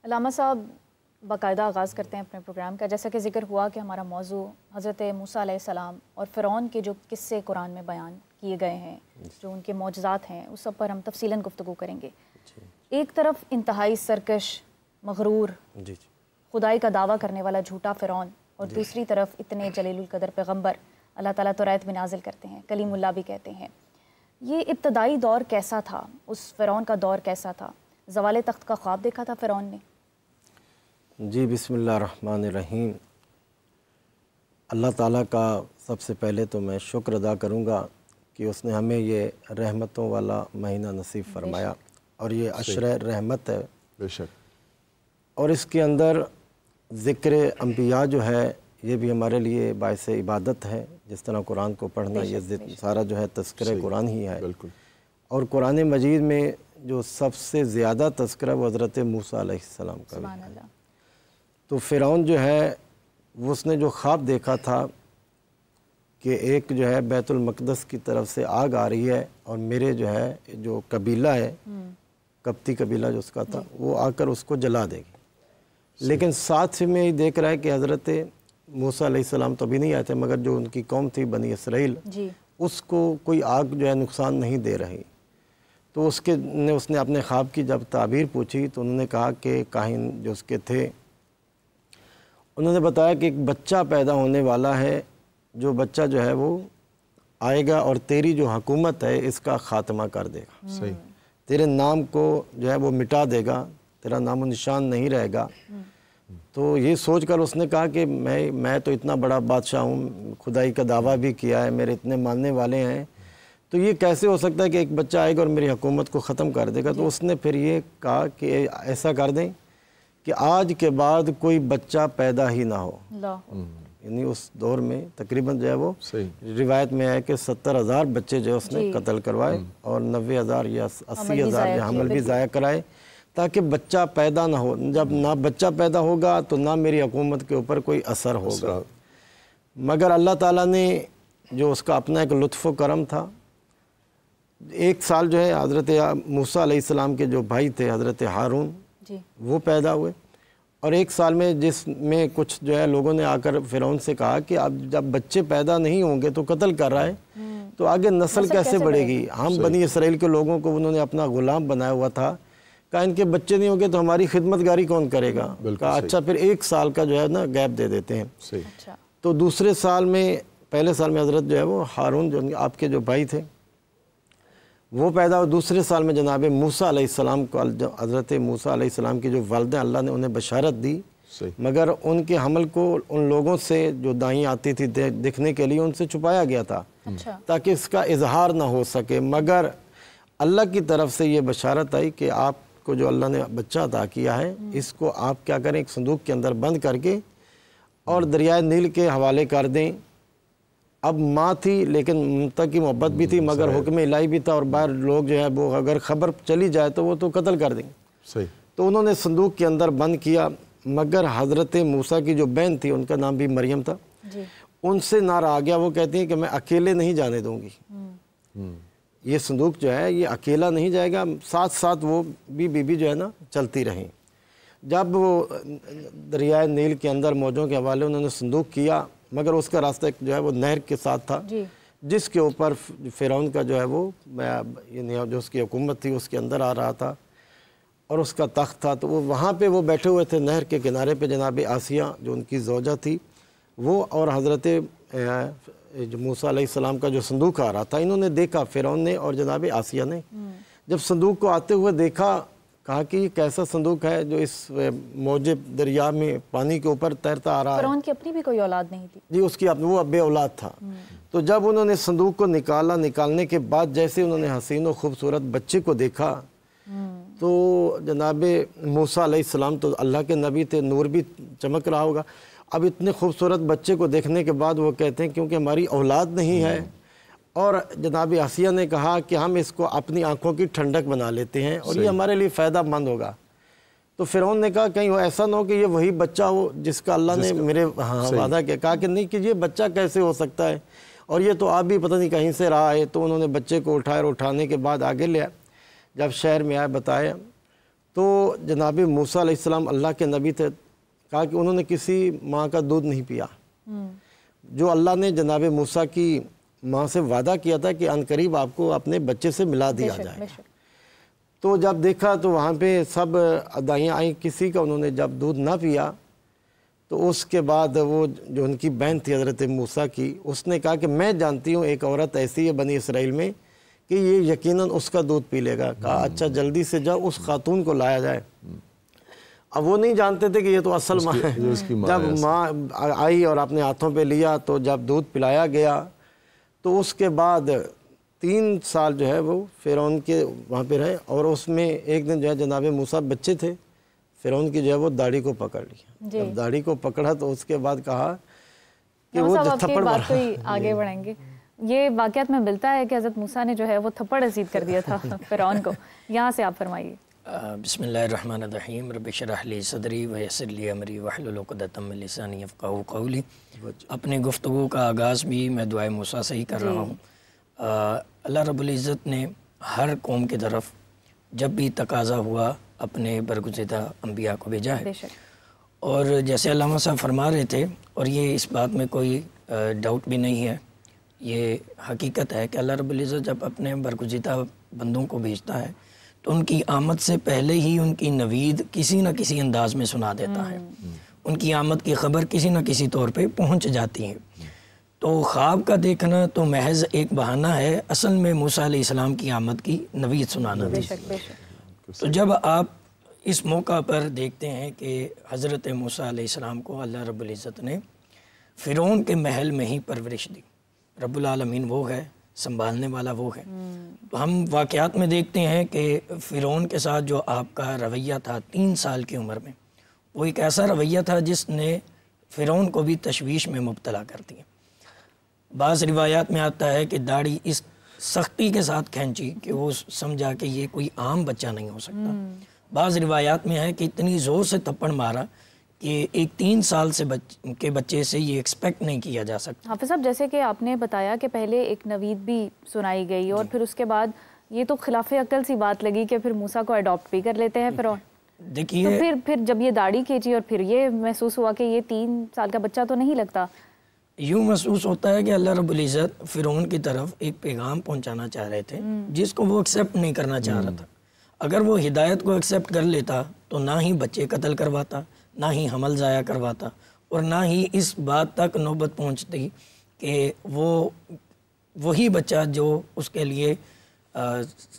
علامہ صاحب باقاعدہ آغاز کرتے ہیں اپنے پروگرام کا، جیسا کہ ذکر ہوا کہ ہمارا موضوع حضرت موسیٰ علیہ السلام اور فرعون کے جو قصے قرآن میں بیان کیے گئے ہیں، جو ان کے معجزات ہیں، اس سب پر ہم تفصیلاً گفتگو کریں گے۔ ایک طرف انتہائی سرکش، مغرور، خدائی کا دعویٰ کرنے والا جھوٹا فرعون، اور دوسری طرف اتنے جلیل القدر پیغمبر، اللہ تعالیٰ توریت بھی نازل کرتے ہیں، کلیم اللہ بھی کہتے ہیں۔ یہ ابتدائی دور کیسا تھا؟ اس فرعون کا دور کیسا تھا؟ زوال تخت کا خواب دیکھا تھا فرعون نے؟ جی بسم اللہ الرحمن الرحیم۔ اللہ تعالیٰ کا سب سے پہلے تو میں شکر ادا کروں گا کہ اس نے ہمیں یہ رحمتوں والا مہینہ نصیب فرمایا، اور یہ عشرہ رحمت ہے بے شک، اور اس کے اندر ذکر انبیاء جو ہے یہ بھی ہمارے لیے باعث عبادت ہے، جس طرح قرآن کو پڑھنا یہ سارا جو ہے تذکرہ قرآن ہی ہے۔ بالکل۔ اور قرآن مجید میں جو سب سے زیادہ تذکرہ وہ حضرت موسیٰ علیہ السلام کا سبحان ہے۔ اللہ۔ تو فرعون جو ہے اس نے جو خواب دیکھا تھا کہ ایک جو ہے بیت المقدس کی طرف سے آگ آ رہی ہے، اور میرے جو ہے جو قبیلہ ہے، قبطی قبیلہ جو اس کا تھا، وہ آ کر اس کو جلا دے گی۔ لیکن ساتھ میں یہ دیکھ رہا ہے کہ حضرت موسیٰ علیہ السلام تو ابھی نہیں آئے تھے، مگر جو ان کی قوم تھی بنی اسرائیل، اس کو کوئی آگ جو ہے نقصان نہیں دے رہی۔ تو اس نے اپنے خواب کی جب تعبیر پوچھی تو انہوں نے کہا کہ کاہن جو اس کے تھے، انہوں نے بتایا کہ ایک بچہ پیدا ہونے والا ہے، جو بچہ جو ہے وہ آئے گا اور تیری جو حکومت ہے اس کا خاتمہ کر دے گا، صحیح، تیرے نام کو جو ہے وہ مٹا دے گا، تیرا نام و نشان نہیں رہے گا۔ تو یہ سوچ کر اس نے کہا کہ میں تو اتنا بڑا بادشاہ ہوں، خدائی کا دعویٰ بھی کیا ہے، میرے اتنے ماننے والے ہیں، تو یہ کیسے ہو سکتا ہے کہ ایک بچہ آئے گا اور میری حکومت کو ختم کر دے گا؟ تو اس نے پھر یہ کہا کہ ایسا کر دیں کہ آج کے بعد کوئی بچہ پیدا ہی نہ ہو۔ یعنی اس دور میں تقریباً جو ہے وہ روایت میں ہے کہ 70,000 بچے جو اس نے قتل کروائے، اور 90,000 یا 80,000 جو حمل بھی ضائع کرائے، تاکہ بچہ پیدا نہ ہو۔ جب نہ بچہ پیدا ہوگا تو نہ میری حکومت کے اوپر کوئی اثر ہوگا۔ مگر اللہ تعالیٰ نے جو اس کا اپنا ایک لطف و کرم تھا، ایک سال جو ہے حضرت موسیٰ علیہ السلام کے جو بھائی تھے حضرت ہارون، وہ پیدا ہوئے، اور ایک سال میں جس میں کچھ جو ہے لوگوں نے آ کر فرعون سے کہا کہ اب جب بچے پیدا نہیں ہوں گے تو قتل کر رہا ہے، تو آگے نسل کیسے بڑھے گی؟ ہم بنی اسرائیل کے لوگوں کو انہوں نے اپنا غلام بنایا ہوا تھا، کہا ان کے بچے نہیں ہوں گے تو ہماری خدمت گاری کون کرے گا؟ کہا اچھا پھر ایک سال کا جو ہے نا گیپ دے دیتے ہیں۔ تو دوسرے سال میں، پہلے سال میں حضرت جو ہے وہ ہارون جو آپ کے جو بھائی تھے وہ پیدا ہوئے، دوسرے سال میں جناب موسیٰ علیہ السلام کو، حضرت موسیٰ علیہ السلام کی جو والدہ اللہ نے انہیں بشارت دی، مگر ان کے حمل کو ان لوگوں سے جو دائیں آتی تھی دکھنے کے لیے ان سے چھپایا گیا تھا تاکہ اس کا اظہار نہ ہو سکے۔ مگر اللہ کی طرف سے یہ بشارت آئی کہ آپ کو جو اللہ نے بچہ عطا کیا ہے، اس کو آپ کیا کریں، ایک صندوق کے اندر بند کر کے اور دریائے نیل کے حوالے کر دیں۔ اب ماں تھی لیکن ممتا کی محبت بھی تھی، مگر حکم الہی بھی تھا، اور باہر لوگ جو ہے وہ اگر خبر چلی جائے تو وہ تو قتل کر دیں گے۔ تو انہوں نے صندوق کے اندر بند کیا، مگر حضرت موسیٰ کی جو بہن تھی، ان کا نام بھی مریم تھا، ان سے نہ رہا گیا۔ وہ کہتی ہیں کہ میں اکیلے نہیں جانے دوں گی، یہ صندوق جو ہے یہ اکیلا نہیں جائے گا، ساتھ ساتھ وہ بی بی جو ہے نا چلتی رہیں۔ جب وہ دریائے نیل کے اندر موجوں کے حوالے انہوں نے صندوق کیا، مگر اس کا راستہ جو ہے وہ نہر کے ساتھ تھا، جس کے اوپر فرعون کا جو ہے وہ جو اس کی حکومت تھی اس کے اندر آ رہا تھا، اور اس کا تخت تھا۔ تو وہ وہاں پہ وہ بیٹھے ہوئے تھے نہر کے کنارے پہ، جناب آسیہ جو ان کی زوجہ تھی وہ، اور حضرت موسیٰ علیہ السلام کا جو صندوق آ رہا تھا، انہوں نے دیکھا، فرعون نے اور جناب آسیہ نے جب صندوق کو آتے ہوئے دیکھا، کہا کہ یہ کیسا صندوق ہے جو اس موج دریا میں پانی کے اوپر تیرتا آ رہا ہے۔ فرعون کی اپنی بھی کوئی اولاد نہیں تھی؟ جی اس کی وہ بے اولاد تھا۔ تو جب انہوں نے صندوق کو نکالنے کے بعد جیسے انہوں نے حسین و خوبصورت بچے کو دیکھا، تو جناب موسیٰ علیہ السلام تو اللہ کے نبی تھے، نور بھی چمک رہا ہوگا، اب اتنے خوبصورت بچے کو دیکھنے کے بعد وہ کہتے ہیں کیونکہ ہماری اولاد نہیں ہے، اور جناب آسیہ نے کہا کہ ہم اس کو اپنی آنکھوں کی ٹھنڈک بنا لیتے ہیں اور یہ ہمارے لیے فائدہ مند ہوگا۔ تو فرعون نے کہا کہیں ایسا نہ ہو کہ یہ وہی بچہ ہو جس کا اللہ نے میرے وعدہ کیا، کہا کہ نہیں کہ یہ بچہ کیسے ہو سکتا ہے، اور یہ تو آپ بھی پتہ نہیں کہیں سے رہا ہے۔ تو انہوں نے بچے کو اٹھایا اور اٹھانے کے بعد آگے لیا، جب شہر میں آئے بتایا تو جناب موسیٰ علیہ السلام اللہ کے نبی تھے، کہا کہ انہوں نے کسی ماں کا دودھ نہیں پیا، جو اللہ نے جناب موسیٰ کی ماں سے وعدہ کیا تھا کہ عنقریب آپ کو اپنے بچے سے ملا دیا جائے گا۔ تو جب دیکھا تو وہاں پہ سب ادائیاں آئیں، کسی کا انہوں نے جب دودھ نہ پیا تو اس کے بعد وہ جو ان کی بہن تھی حضرت موسیٰ کی، اس نے کہا کہ میں جانتی ہوں ایک عورت ایسی ہے بنی اسرائیل میں کہ یہ یقیناً اس کا دودھ پی لے گا۔ کہا اچھا جلدی سے جاؤ اس خاتون کو لایا جائے۔ اب وہ نہیں جانتے تھے کہ یہ تو اصل ماں ہے۔ جب ماں آئی اور اپنے ہاتھوں پہ لیا تو جب دودھ پلایا گیا تو اس کے بعد 3 سال جو ہے وہ فرعون کے وہاں پہ رہے، اور اس میں ایک دن جو ہے جناب موسیٰ بچے تھے، فرعون کی جو ہے وہ داڑھی کو پکڑ لیا۔ جب داڑھی کو پکڑا تو اس کے بعد کہا کہ وہ تھپڑ مارا۔ آگے بڑھیں گے، یہ واقعات میں ملتا ہے کہ حضرت موسیٰ نے جو ہے وہ تھپڑ رسید کر دیا تھا فرعون کو، یہاں سے آپ فرمائیے۔ بسم اللہ الرحمن الرحیم، رب اشرح لی صدری ویسر لی امری واحلل عقدۃ من لسانی یفقہوا قولی۔ اپنے گفتگو کا آغاز بھی میں دعائے موسیٰ سے ہی کر رہا ہوں۔ اللہ رب العزت نے ہر قوم کی طرف جب بھی تقاضا ہوا اپنے برگزیدہ انبیاء کو بھیجا ہے، اور جیسے علامہ صاحب فرما رہے تھے، اور یہ اس بات میں کوئی ڈاؤٹ بھی نہیں ہے، یہ حقیقت ہے کہ اللہ رب العزت جب اپنے برگزیدہ بندوں کو بھیجتا ہے تو ان کی آمد سے پہلے ہی ان کی نوید کسی نہ کسی انداز میں سنا دیتا ہے، ان کی آمد کی خبر کسی نہ کسی طور پہ پہنچ جاتی ہے۔ تو خواب کا دیکھنا تو محض ایک بہانہ ہے، اصل میں موسیٰ علیہ السلام کی آمد کی نوید سنانا تھی۔ تو جب آپ اس موقع پر دیکھتے ہیں کہ حضرت موسیٰ علیہ السلام کو اللہ رب العزت نے فرعون کے محل میں ہی پرورش دی، رب العالمین وہ ہے، سنبھالنے والا وہ ہے۔ تو ہم واقعات میں دیکھتے ہیں کہ فرعون کے ساتھ جو آپ کا رویہ تھا 3 سال کی عمر میں، وہ ایک ایسا رویہ تھا جس نے فرعون کو بھی تشویش میں مبتلا کر دیا۔ بعض روایات میں آتا ہے کہ داڑھی اس سختی کے ساتھ کھینچی کہ وہ سمجھا کہ یہ کوئی عام بچہ نہیں ہو سکتا۔ بعض روایات میں ہے کہ اتنی زور سے تھپڑ مارا کہ ایک 3 سال سے کے بچے سے یہ ایکسپیکٹ نہیں کیا جا سکتا۔ حافظ صاحب، جیسے کہ آپ نے بتایا کہ پہلے ایک نوید بھی سنائی گئی اور پھر اس کے بعد یہ تو خلاف عقل سی بات لگی کہ پھر موسیٰ کو اڈاپٹ بھی کر لیتے ہیں فرعون۔ دیکھیے پھر جب یہ داڑھی کھینچی اور پھر یہ محسوس ہوا کہ یہ 3 سال کا بچہ تو نہیں لگتا، یوں محسوس ہوتا ہے کہ اللہ رب العزت فرعون کی طرف ایک پیغام پہنچانا چاہ رہے تھے جس کو وہ ایکسیپٹ نہیں کرنا چاہ رہا تھا۔ اگر وہ ہدایت کو ایکسیپٹ کر لیتا تو نہ ہی بچے قتل کرواتا، نہ ہی حمل ضائع کرواتا، اور نہ ہی اس بات تک نوبت پہنچتی کہ وہی بچہ جو اس کے لیے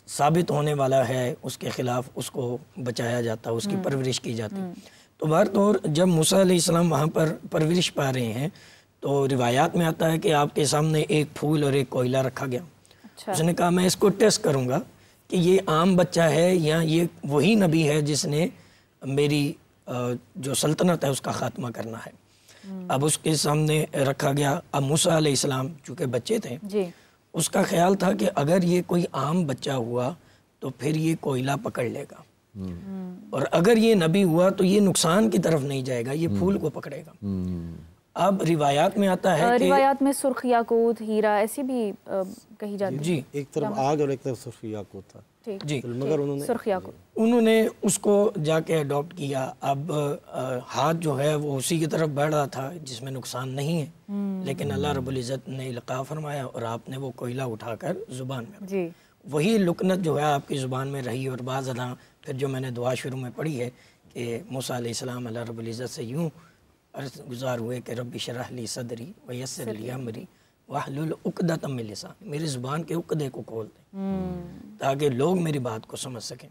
ثابت ہونے والا ہے اس کے خلاف اس کو بچایا جاتا، اس کی پرورش کی جاتی۔ تو بہرطور جب موسیٰ علیہ السلام وہاں پر پرورش پا رہے ہیں تو روایات میں آتا ہے کہ آپ کے سامنے ایک پھول اور ایک کوئلہ رکھا گیا۔ اس نے کہا میں اس کو ٹیسٹ کروں گا کہ یہ عام بچہ ہے یا یہ وہی نبی ہے جس نے میری جو سلطنت ہے اس کا خاتمہ کرنا ہے۔ اب اس کے سامنے رکھا گیا۔ اب موسیٰ علیہ السلام چونکہ بچے تھے، اس کا خیال تھا کہ اگر یہ کوئی عام بچہ ہوا تو پھر یہ کوئلہ پکڑ لے گا، اور اگر یہ نبی ہوا تو یہ نقصان کی طرف نہیں جائے گا، یہ پھول کو پکڑے گا۔ اب روایات میں آتا ہے کہ روایات میں سرخ یاقوت، ہیرا ایسی بھی کہی جاتی ہے، جی ایک طرف آگ اور ایک طرف سرخ یاقوت تھا، جی، مگر سرخ یاقوت انہوں نے اس کو جا کے اڈاپٹ کیا۔ اب ہاتھ جو ہے وہ اسی کی طرف بڑھ رہا تھا جس میں نقصان نہیں ہے، لیکن اللہ رب العزت نے القاء فرمایا اور آپ نے وہ کوئلہ اٹھا کر زبان میں، وہی لکنت جو ہے آپ کی زبان میں رہی۔ اور بعض اداں پھر جو میں نے دعا شروع میں پڑھی ہے کہ موسیٰ علیہ السلام اللہ رب العزت سے یوں عرض گزار ہوئے کہ رب اشرح لی صدری ویسر لی امری واحلل عقدۃ من لسانی، میری زبان کے عقدے کو کھول دیں تاکہ لوگ میری بات کو سمجھ سکیں۔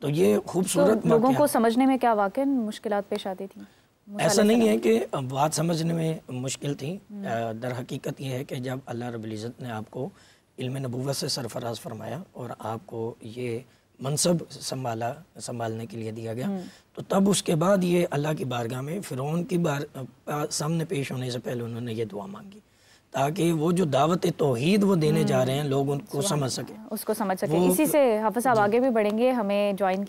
تو یہ خوبصورت لوگوں کو سمجھنے میں کیا واقعی مشکلات پیش آتی تھیں؟ ایسا نہیں ہے کہ بات سمجھنے میں مشکل تھی، در حقیقت یہ ہے کہ جب اللہ رب العزت نے آپ کو علم نبوت سے سرفراز فرمایا اور آپ کو یہ منصب سنبھالنے کے لیے دیا گیا، تو تب اس کے بعد یہ اللہ کی بارگاہ میں فرعون کی سامنے پیش ہونے سے پہلے انہوں نے یہ دعا مانگی تاکہ وہ جو دعوت توحید وہ دینے جا رہے ہیں لوگ ان کو سمجھ سکیں، اس کو سمجھ سکیں۔ اسی سے حافظ صاحب آگے بھی بڑھیں گے، ہمیں جوائن